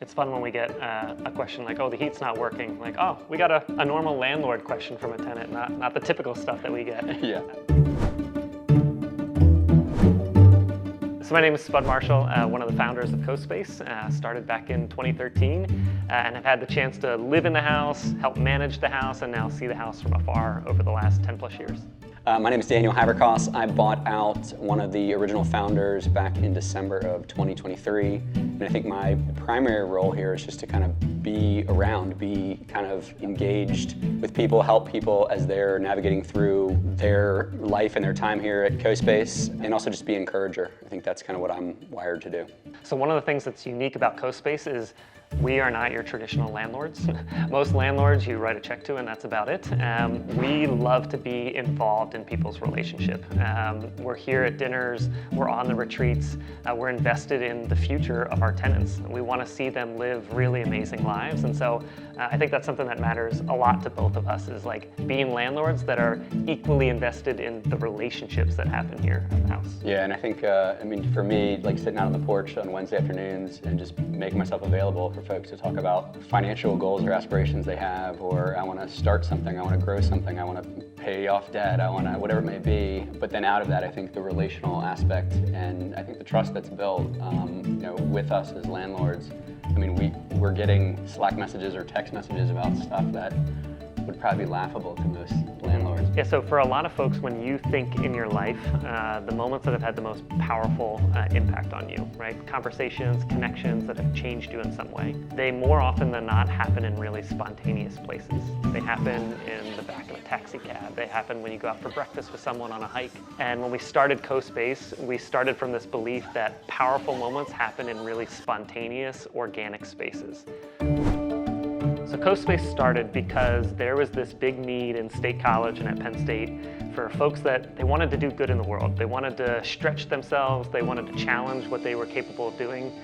It's fun when we get a question like, oh, the heat's not working. Like, oh, we got a normal landlord question from a tenant, not the typical stuff that we get. Yeah. So my name is Spud Marshall, one of the founders of co.space. Started back in 2013 and have had the chance to live in the house, help manage the house, and now see the house from afar over the last 10 plus years. My name is Daniel Haverkos. I bought out one of the original founders back in December of 2023. And I think my primary role here is just to kind of be around, be kind of engaged with people, help people as they're navigating through their life and their time here at co.space, and also just be an encourager. I think that's kind of what I'm wired to do. So one of the things that's unique about co.space is we are not your traditional landlords. Most landlords you write a check to and that's about it. We love to be involved in people's relationship. We're here at dinners, we're on the retreats, we're invested in the future of our tenants. We want to see them live really amazing lives, and so I think that's something that matters a lot to both of us, is like being landlords that are equally invested in the relationships that happen here at the house. Yeah, and I think, for me, like sitting out on the porch on Wednesday afternoons and just making myself available for folks to talk about financial goals or aspirations they have, or I want to start something, I want to grow something, I want to pay off debt, I want to, whatever it may be. But then out of that, I think the relational aspect and I think the trust that's built, with us as landlords. I mean, we're getting Slack messages or text messages about stuff that would probably be laughable to most landlords. Yeah, so for a lot of folks, when you think in your life, the moments that have had the most powerful impact on you, right? Conversations, connections that have changed you in some way, they more often than not happen in really spontaneous places. They happen in the back of a taxi cab. They happen when you go out for breakfast with someone on a hike. And when we started co.space, we started from this belief that powerful moments happen in really spontaneous, organic spaces. So co.space started because there was this big need in State College and at Penn State for folks that they wanted to do good in the world. They wanted to stretch themselves, they wanted to challenge what they were capable of doing,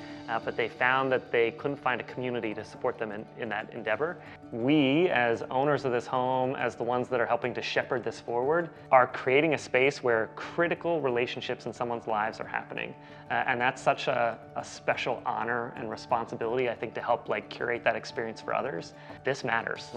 but they found that they couldn't find a community to support them in that endeavor. We, as owners of this home, as the ones that are helping to shepherd this forward, are creating a space where critical relationships in someone's lives are happening. And that's such a special honor and responsibility, I think, to help curate that experience for others. This matters.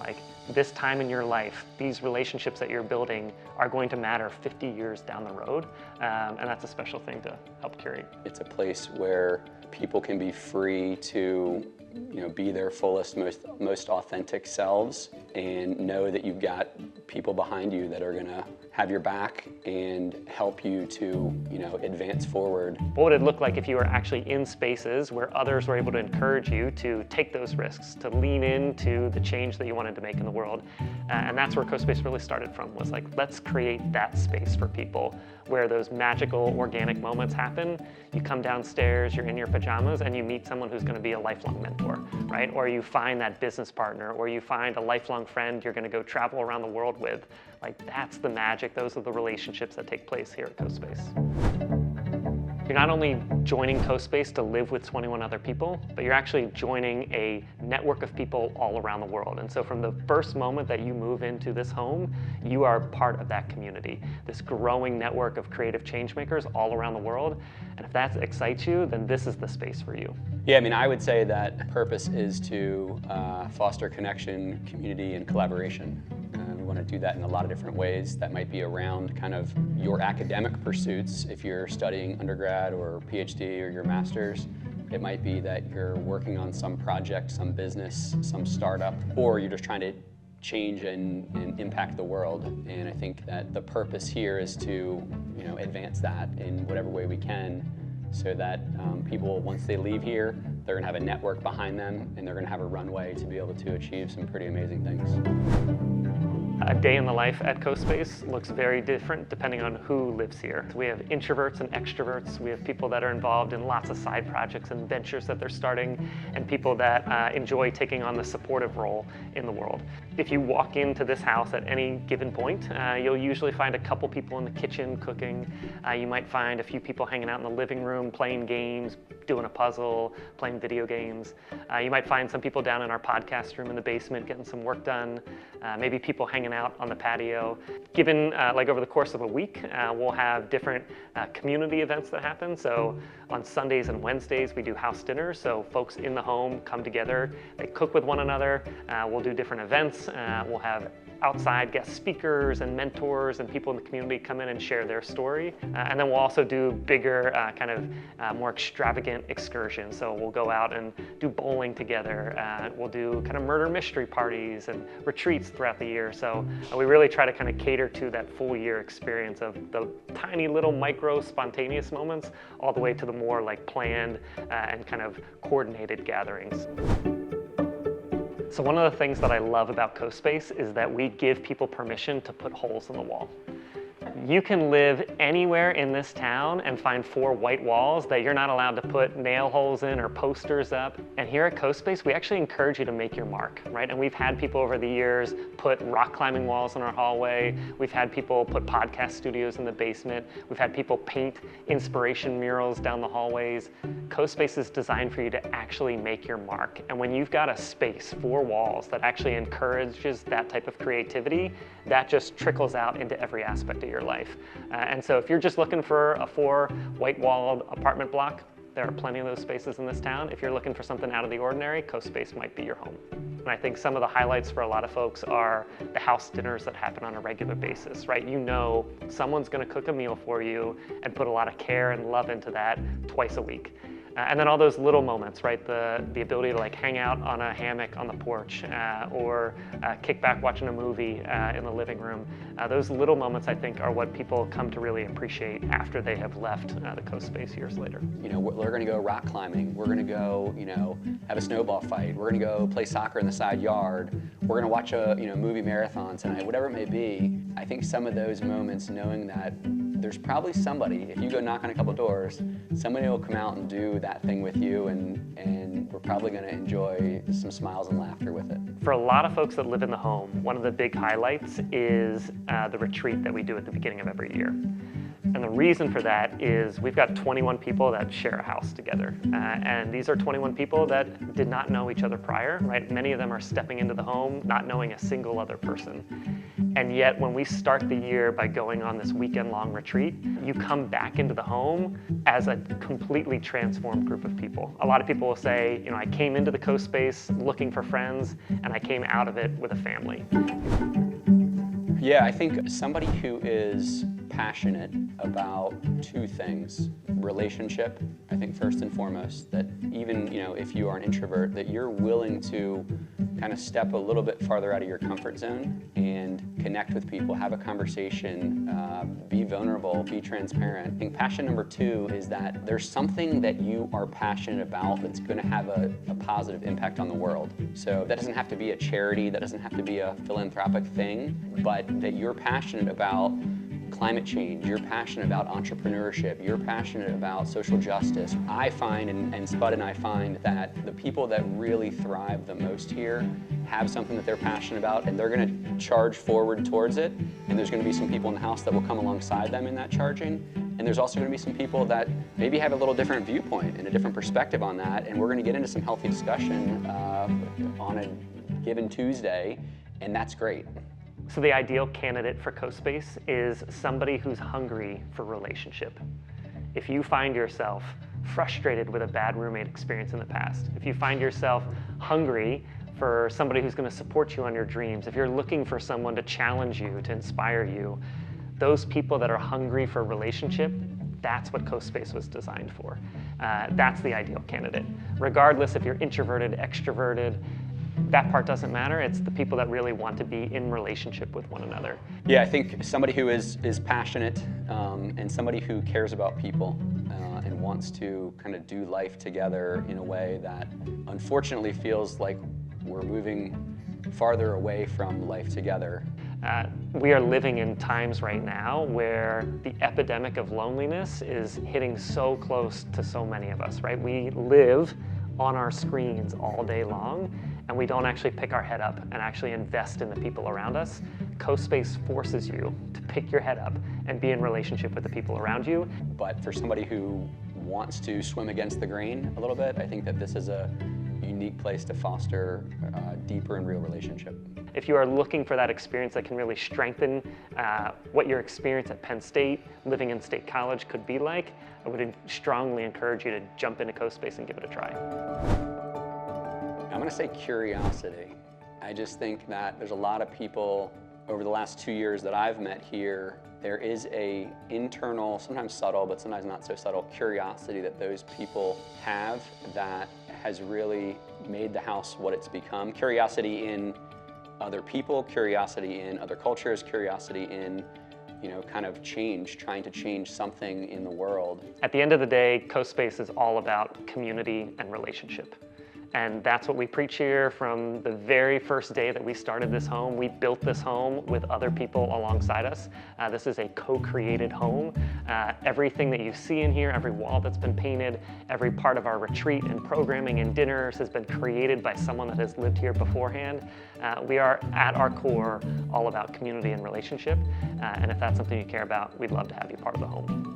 This time in your life, these relationships that you're building are going to matter 50 years down the road. And that's a special thing to help curate. It's a place where people can be free to be their fullest, most authentic selves, and know that you've got people behind you that are gonna have your back and help you to advance forward. What would it look like if you were actually in spaces where others were able to encourage you to take those risks, to lean into the change that you wanted to make in the world? And that's where co.space really started from, was let's create that space for people where those magical organic moments happen. You come downstairs, you're in your pajamas, and you meet someone who's going to be a lifelong mentor, right? Or you find that business partner, or you find a lifelong friend you're going to go travel around the world with. That's the magic. Those are the relationships that take place here at co.space. You're not only joining co.space to live with 21 other people, but you're actually joining a network of people all around the world. And so from the first moment that you move into this home, you are part of that community, this growing network of creative change makers all around the world. And if that excites you, then this is the space for you. Yeah, I would say that purpose is to foster connection, community, and collaboration. We want to do that in a lot of different ways. That might be around kind of your academic pursuits, if you're studying undergrad or PhD or your master's. It might be that you're working on some project, some business, some startup, or you're just trying to change and impact the world. And I think that the purpose here is to advance that in whatever way we can, so that people, once they leave here, they're gonna have a network behind them, and they're gonna have a runway to be able to achieve some pretty amazing things. A day in the life at co.space looks very different depending on who lives here. We have introverts and extroverts. We have people that are involved in lots of side projects and ventures that they're starting, and people that enjoy taking on the supportive role in the world. If you walk into this house at any given point, you'll usually find a couple people in the kitchen cooking. You might find a few people hanging out in the living room playing games, doing a puzzle, playing video games. You might find some people down in our podcast room in the basement getting some work done. Maybe people hanging hanging out on the patio. Given like over the course of a week, we'll have different community events that happen. So on Sundays and Wednesdays, we do house dinners. So folks in the home come together, they cook with one another. We'll do different events. We'll have outside guest speakers and mentors and people in the community come in and share their story. And then we'll also do bigger, more extravagant excursions. So we'll go out and do bowling together. We'll do kind of murder mystery parties and retreats throughout the year. So we really try to kind of cater to that full year experience of the tiny little micro spontaneous moments all the way to the more like planned and kind of coordinated gatherings. So one of the things that I love about co.space is that we give people permission to put holes in the wall. You can live anywhere in this town and find 4 white walls that you're not allowed to put nail holes in or posters up. And here at co.space, we actually encourage you to make your mark, right? And we've had people over the years put rock climbing walls in our hallway. We've had people put podcast studios in the basement. We've had people paint inspiration murals down the hallways. Co.space is designed for you to actually make your mark. And when you've got a space, 4 walls, that actually encourages that type of creativity, that just trickles out into every aspect of your life. And so if you're just looking for a 4 white-walled apartment block, there are plenty of those spaces in this town. If you're looking for something out of the ordinary, co.space might be your home. And I think some of the highlights for a lot of folks are the house dinners that happen on a regular basis, right? You know someone's gonna cook a meal for you and put a lot of care and love into that twice a week. And then all those little moments, right? The ability to like hang out on a hammock on the porch or kick back watching a movie in the living room. Those little moments, I think, are what people come to really appreciate after they have left the co.space years later. You know, we're gonna go rock climbing. We're gonna go, you know, have a snowball fight. We're gonna go play soccer in the side yard. We're gonna watch a, you know, movie marathon tonight, whatever it may be. I think some of those moments, knowing that there's probably somebody, if you go knock on a couple doors, somebody will come out and do that thing with you, and we're probably going to enjoy some smiles and laughter with it. For a lot of folks that live in the home, one of the big highlights is the retreat that we do at the beginning of every year. And the reason for that is we've got 21 people that share a house together. And these are 21 people that did not know each other prior, right? Many of them are stepping into the home not knowing a single other person. And yet when we start the year by going on this weekend-long retreat, you come back into the home as a completely transformed group of people. A lot of people will say, you know, I came into the co.space looking for friends, and I came out of it with a family. Yeah, I think somebody who is passionate about 2 things. Relationship, I think first and foremost, that even, you know, if you are an introvert, that you're willing to kind of step a little bit farther out of your comfort zone and connect with people, have a conversation, be vulnerable, be transparent. I think passion number 2 is that there's something that you are passionate about that's going to have a positive impact on the world. So that doesn't have to be a charity, that doesn't have to be a philanthropic thing, but that you're passionate about climate change, you're passionate about entrepreneurship, you're passionate about social justice. I find, and Spud and I find, that the people that really thrive the most here have something that they're passionate about, and they're going to charge forward towards it, and there's going to be some people in the house that will come alongside them in that charging, and there's also going to be some people that maybe have a little different viewpoint and a different perspective on that, and we're going to get into some healthy discussion on a given Tuesday, and that's great. So the ideal candidate for co.space is somebody who's hungry for relationship. If you find yourself frustrated with a bad roommate experience in the past, if you find yourself hungry for somebody who's going to support you on your dreams, if you're looking for someone to challenge you, to inspire you, those people that are hungry for relationship, that's what co.space was designed for. That's the ideal candidate. Regardless if you're introverted, extroverted, that part doesn't matter. It's the people that really want to be in relationship with one another. Yeah, I think somebody who is passionate and somebody who cares about people and wants to kind of do life together in a way that unfortunately feels like we're moving farther away from life together. We are living in times right now where the epidemic of loneliness is hitting so close to so many of us, right? We live on our screens all day long, and we don't actually pick our head up and actually invest in the people around us. Co.space forces you to pick your head up and be in relationship with the people around you. But for somebody who wants to swim against the grain a little bit, I think that this is a unique place to foster deeper and real relationship. If you are looking for that experience that can really strengthen what your experience at Penn State, living in State College could be like, I would strongly encourage you to jump into co.space and give it a try. I'm going to say curiosity. I just think that there's a lot of people over the last 2 years that I've met here, there is a internal, sometimes subtle, but sometimes not so subtle, curiosity that those people have that has really made the house what it's become. Curiosity in other people, curiosity in other cultures, curiosity in, kind of change, trying to change something in the world. At the end of the day, co.space is all about community and relationship. And that's what we preach here from the very first day that we started this home. We built this home with other people alongside us. This is a co-created home. Everything that you see in here, every wall that's been painted, every part of our retreat and programming and dinners has been created by someone that has lived here beforehand. We are, at our core, all about community and relationship. And if that's something you care about, we'd love to have you part of the home.